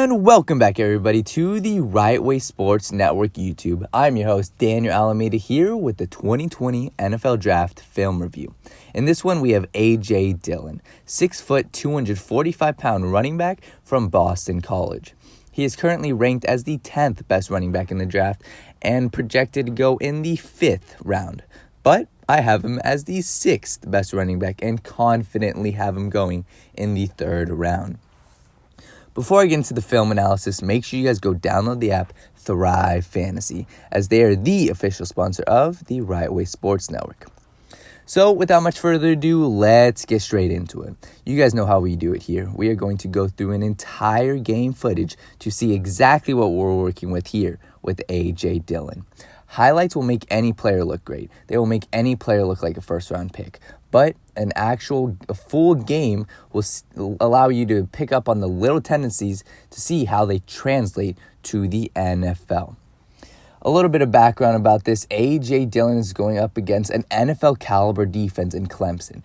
And welcome back, everybody, to the Right Way Sports Network YouTube. I'm your host, Daniel Alameda, here with the 2020 NFL Draft Film Review. In this one, we have AJ Dillon, 6 foot, 245-pound running back from Boston College. He is currently ranked as the 10th best running back in the draft and projected to go in the 5th round. But I have him as the 6th best running back and confidently have him going in the 3rd round. Before I get into the film analysis, make sure you guys go download the app Thrive Fantasy, as they are the official sponsor of the Right Way Sports Network. So without much further ado, let's get straight into it. You guys know how we do it here. We are going to go through an entire game footage to see exactly what we're working with here with AJ Dillon. Highlights will make any player look great. They will make any player look like a first-round pick. But a full game will allow you to pick up on the little tendencies to see how they translate to the NFL. A little bit of background about this. AJ Dillon is going up against an NFL caliber defense in Clemson.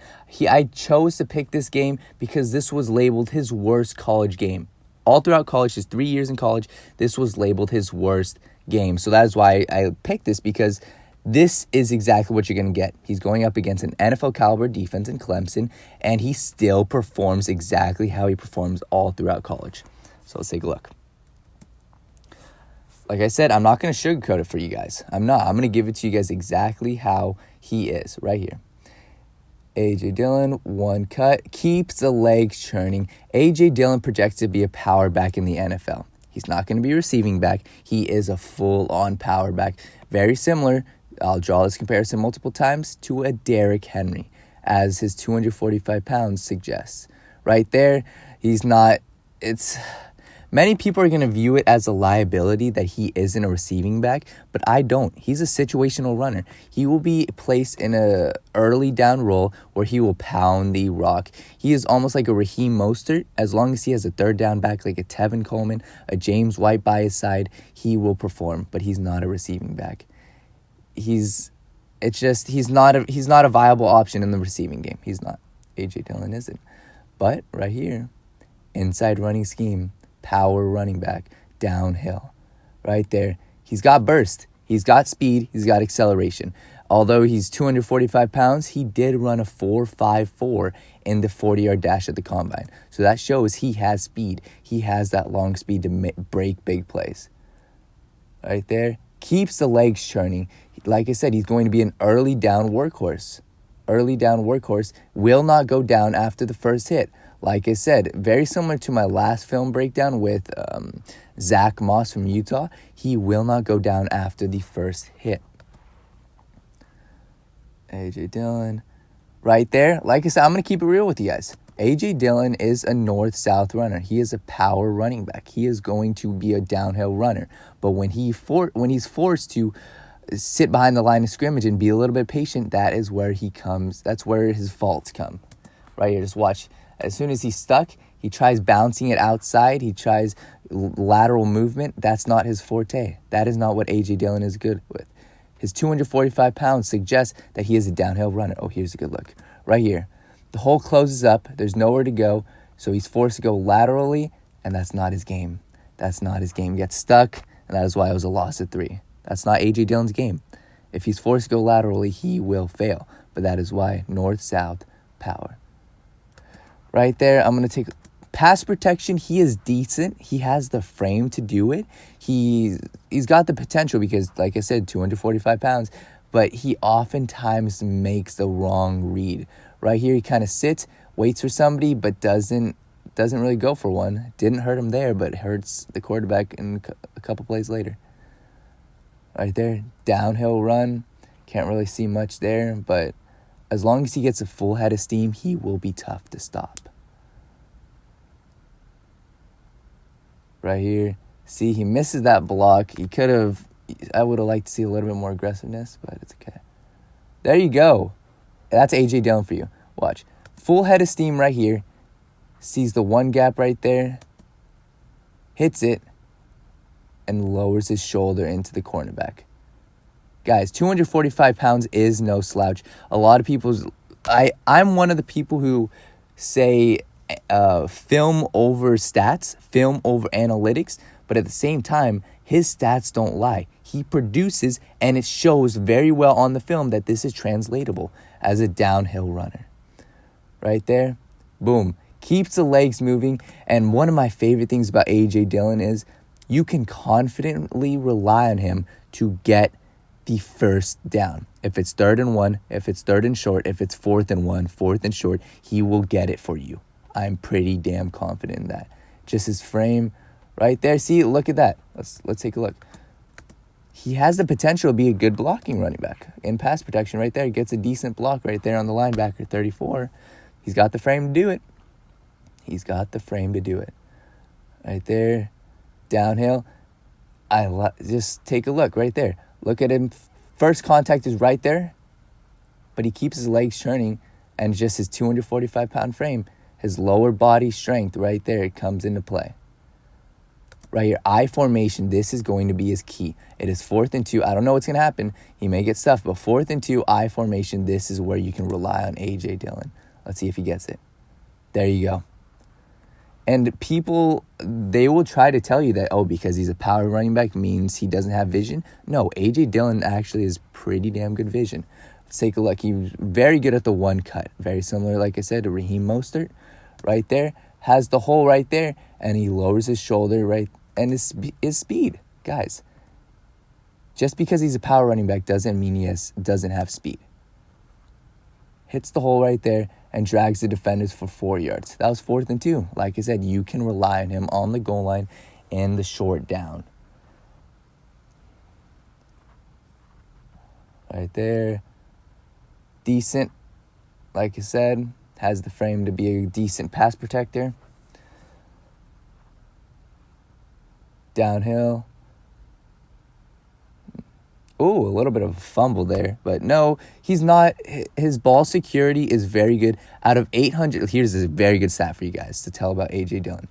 I chose to pick this game because this was labeled his worst college game. All throughout college, his 3 years in college, this was labeled his worst game. So that is why I picked this, because this is exactly what you're going to get. He's going up against an NFL caliber defense in Clemson, and he still performs exactly how he performs all throughout college. So let's take a look. Like I said, I'm not going to sugarcoat it for you guys. I'm going to give it to you guys exactly how he is right here. AJ Dillon, one cut, keeps the legs churning. AJ Dillon projects to be a power back in the NFL. He's not going to be a receiving back. He is a full-on power back. Very similar, I'll draw this comparison multiple times, to a Derrick Henry, as his 245 pounds suggests. Right there, many people are going to view it as a liability that he isn't a receiving back, but I don't. He's a situational runner. He will be placed in a early down role where he will pound the rock. He is almost like a Raheem Mostert. As long as he has a third down back like a Tevin Coleman, a James White by his side, he will perform, but he's not a receiving back. He's not a viable option in the receiving game. He's not. AJ Dillon isn't. But right here, inside running scheme, power running back, downhill. Right there. He's got burst. He's got speed. He's got acceleration. Although he's 245 pounds, he did run a 4.54 in the 40-yard dash at the combine. So that shows he has speed. He has that long speed to break big plays. Right there. Keeps the legs churning. Like I said, he's going to be an early down workhorse. Early down workhorse, will not go down after the first hit. Like I said, very similar to my last film breakdown with Zach Moss from Utah. He will not go down after the first hit. AJ Dillon, right there. Like I said, I'm going to keep it real with you guys. AJ Dillon is a north-south runner. He is a power running back. He is going to be a downhill runner. But when he's forced to sit behind the line of scrimmage and be a little bit patient, that is where he comes. That's where his faults come. Right here, just watch. As soon as he's stuck, he tries bouncing it outside. He tries lateral movement. That's not his forte. That is not what AJ Dillon is good with. His 245 pounds suggests that he is a downhill runner. Oh, here's a good look. Right here. The hole closes up. There's nowhere to go. So he's forced to go laterally, and that's not his game. That's not his game. He gets stuck, and that is why it was a loss at 3. That's not AJ Dillon's game. If he's forced to go laterally, he will fail. But that is why north-south power. Right there, I'm going to take pass protection. He is decent. He has the frame to do it. He's got the potential because, like I said, 245 pounds. But he oftentimes makes the wrong read. Right here, he kind of sits, waits for somebody, but doesn't really go for one. Didn't hurt him there, but hurts the quarterback in a couple plays later. Right there, downhill run. Can't really see much there, but as long as he gets a full head of steam, he will be tough to stop. Right here, see, he misses that block. I would have liked to see a little bit more aggressiveness, but it's okay. There you go. That's AJ Dillon for you. Watch. Full head of steam right here. Sees the one gap right there. Hits it. And lowers his shoulder into the cornerback. Guys, 245 pounds is no slouch. A lot of I'm one of the people who say film over stats, film over analytics, but at the same time, his stats don't lie. He produces, and it shows very well on the film that this is translatable as a downhill runner. Right there, boom. Keeps the legs moving, and one of my favorite things about AJ Dillon is you can confidently rely on him to get the first down. If it's 3rd and 1, if it's 3rd and short, if it's 4th and 1, 4th and short, he will get it for you. I'm pretty damn confident in that. Just his frame right there. See, look at that. Let's take a look. He has the potential to be a good blocking running back. In pass protection right there, gets a decent block right there on the linebacker, 34. He's got the frame to do it. He's got the frame to do it. Right there, downhill. Just take a look right there. Look at him. First contact is right there, but he keeps his legs churning, and just his 245-pound frame, his lower body strength right there, it comes into play. Right here, I formation, this is going to be his key. It is 4th and 2. I don't know what's going to happen. He may get stuffed, but 4th and 2, I formation, this is where you can rely on AJ Dillon. Let's see if he gets it. There you go. And people, they will try to tell you that, oh, because he's a power running back means he doesn't have vision. No, AJ Dillon actually has pretty damn good vision. Let's take a look. He's very good at the one cut. Very similar, like I said, to Raheem Mostert. Right there. Has the hole right there. And he lowers his shoulder right. And his speed. Guys, just because he's a power running back doesn't mean he doesn't have speed. Hits the hole right there and drags the defenders for 4 yards. That was 4th and 2. Like I said, you can rely on him on the goal line and the short down. Right there. Decent. Like I said, has the frame to be a decent pass protector. Downhill. Ooh, a little bit of a fumble there. But no, he's not. His ball security is very good. Out of 800, here's a very good stat for you guys to tell about AJ Dillon.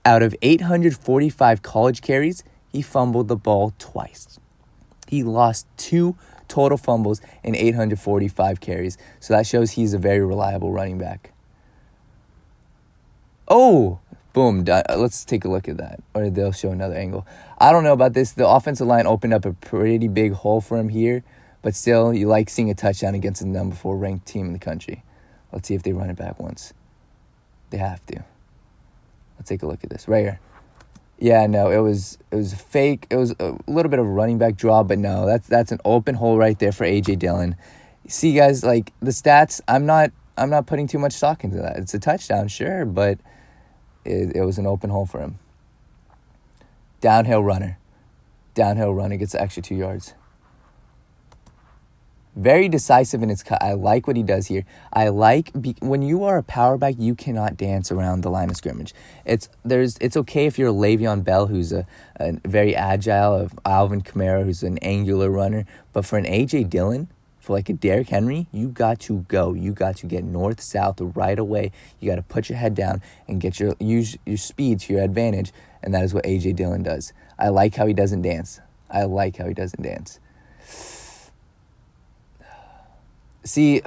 Out of 845 college carries, he fumbled the ball twice. He lost 2 total fumbles in 845 carries. So that shows he's a very reliable running back. Oh, boom. Let's take a look at that. Or they'll show another angle. I don't know about this. The offensive line opened up a pretty big hole for him here. But still, you like seeing a touchdown against the number 4 ranked team in the country. Let's see if they run it back once. They have to. Let's take a look at this. Right here. Yeah, no, it was fake. It was a little bit of a running back draw, but no, that's an open hole right there for AJ Dillon. See, guys, like the stats, I'm not putting too much stock into that. It's a touchdown, sure, but it was an open hole for him. Downhill runner gets the extra 2 yards. Very decisive in its cut. I like what he does here. I like when you are a power back, you cannot dance around the line of scrimmage. It's okay if you're a Le'Veon Bell, who's a very agile, of Alvin Kamara, who's an angular runner. But for an AJ Dillon, for like a Derrick Henry, you got to go. You got to get north, south right away. You got to put your head down and use your speed to your advantage. And that is what AJ Dillon does. I like how he doesn't dance. See,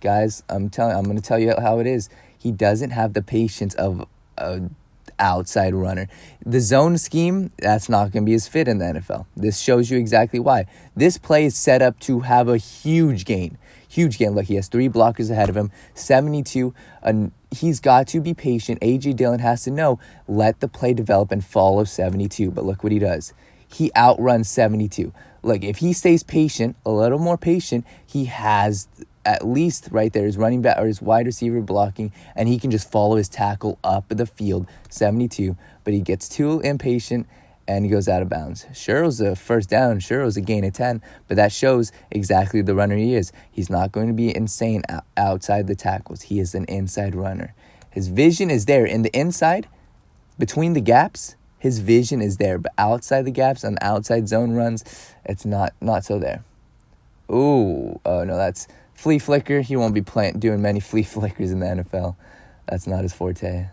guys, I'm going to tell you how it is. He doesn't have the patience of an outside runner. The zone scheme, that's not going to be as fit in the NFL. This shows you exactly why. This play is set up to have a huge gain. Look, he has 3 blockers ahead of him, 72. He's got to be patient. AJ Dillon has to know, let the play develop and follow 72. But look what he does. He outruns 72. Look, if he stays patient, a little more patient, he has at least right there his running back or his wide receiver blocking, and he can just follow his tackle up the field, 72. But he gets too impatient, and he goes out of bounds. Sure, it was a first down. Sure, it was a gain of 10. But that shows exactly the runner he is. He's not going to be insane outside the tackles. He is an inside runner. His vision is there. In the inside, between the gaps, his vision is there. But outside the gaps, on the outside zone runs, it's not so there. Ooh, oh no, that's flea flicker. He won't be doing many flea flickers in the NFL. That's not his forte.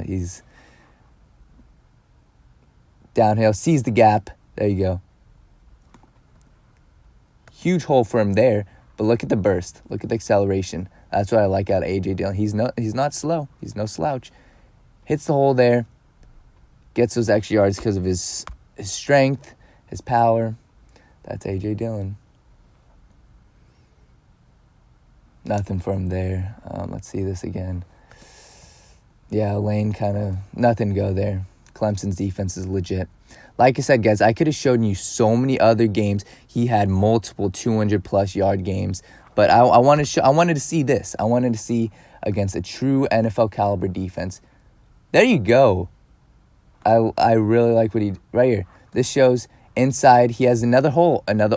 He's downhill, sees the gap. There you go. Huge hole for him there, but look at the burst. Look at the acceleration. That's what I like out of AJ Dillon. He's not slow. He's no slouch. Hits the hole there. Gets those extra yards because of his strength, his power. That's AJ Dillon. Nothing from there. Let's see this again. Yeah, lane kind of nothing to go there. Clemson's defense is legit. Like I said, guys, I could have shown you so many other games. He had multiple 200-plus yard games. But I wanted to see this. I wanted to see against a true NFL caliber defense. There you go. I really like what he right here. This shows inside he has another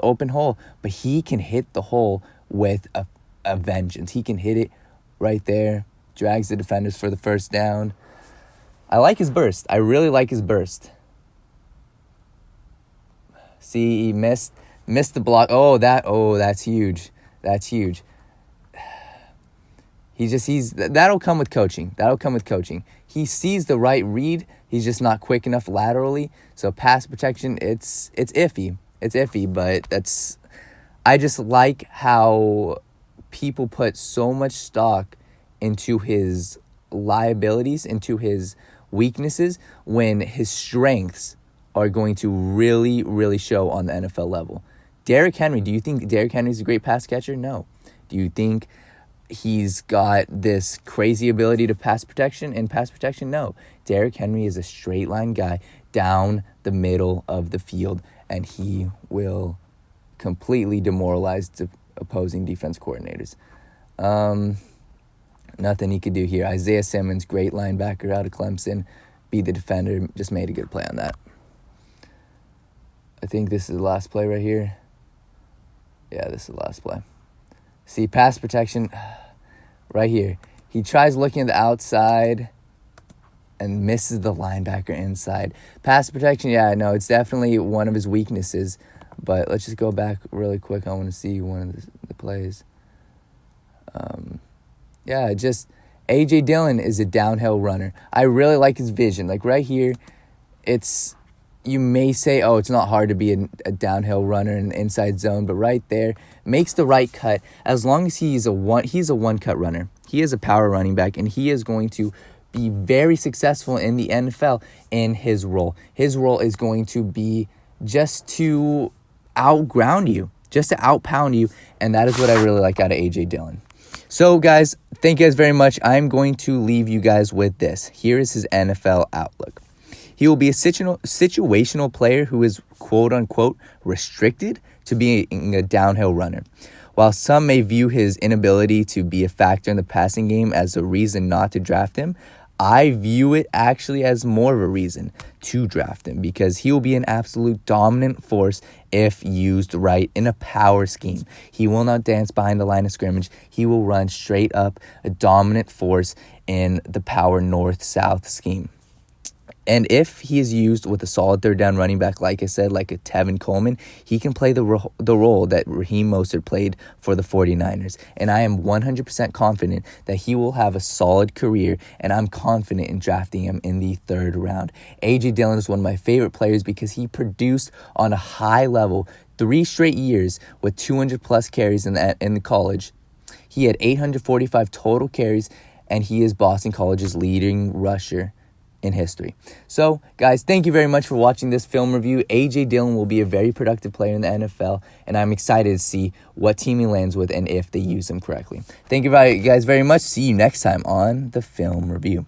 open hole, but he can hit the hole with a vengeance. He can hit it right there. Drags the defenders for the first down. I like his burst. I really like his burst. See, he missed the block. That's huge. That's huge. That'll come with coaching. He sees the right read. He's just not quick enough laterally. So pass protection, it's iffy. It's iffy, but I just like how people put so much stock into his liabilities, into his weaknesses, when his strengths are going to really, really show on the NFL level. Derrick Henry, do you think Derrick Henry's a great pass catcher? No. Do you think he's got this crazy ability to pass protection? No. Derrick Henry is a straight line guy down the middle of the field, and he will completely demoralize the opposing defense coordinators. Nothing he could do here. Isaiah Simmons, great linebacker out of Clemson, be the defender, just made a good play on that. I think this is the last play right here. Yeah, this is the last play. See, pass protection right here. He tries looking at the outside and misses the linebacker inside. Pass protection, yeah, no, it's definitely one of his weaknesses. But let's just go back really quick. I want to see one of the plays. AJ Dillon is a downhill runner. I really like his vision. Like right here, you may say, it's not hard to be a downhill runner in the inside zone, but right there, makes the right cut. As long as he's a one-cut runner. He is a power running back, and he is going to be very successful in the NFL in his role. His role is going to be just to outground you, just to outpound you, and that is what I really like out of AJ Dillon. So, guys, thank you guys very much. I'm going to leave you guys with this. Here is his NFL outlook. He will be a situational player who is, quote-unquote, restricted to being a downhill runner. While some may view his inability to be a factor in the passing game as a reason not to draft him, I view it actually as more of a reason to draft him, because he will be an absolute dominant force if used right in a power scheme. He will not dance behind the line of scrimmage. He will run straight up, a dominant force in the power north-south scheme. And if he is used with a solid third down running back, like I said, like a Tevin Coleman, he can play the role that Raheem Mostert played for the 49ers. And I am 100% confident that he will have a solid career, and I'm confident in drafting him in the third round. AJ Dillon is one of my favorite players because he produced on a high level 3 straight years with 200-plus carries in the college. He had 845 total carries, and he is Boston College's leading rusher in history. So, guys, thank you very much for watching this film review. AJ Dillon will be a very productive player in the NFL, and I'm excited to see what team he lands with and if they use him correctly. Thank you guys very much. See you next time on the film review.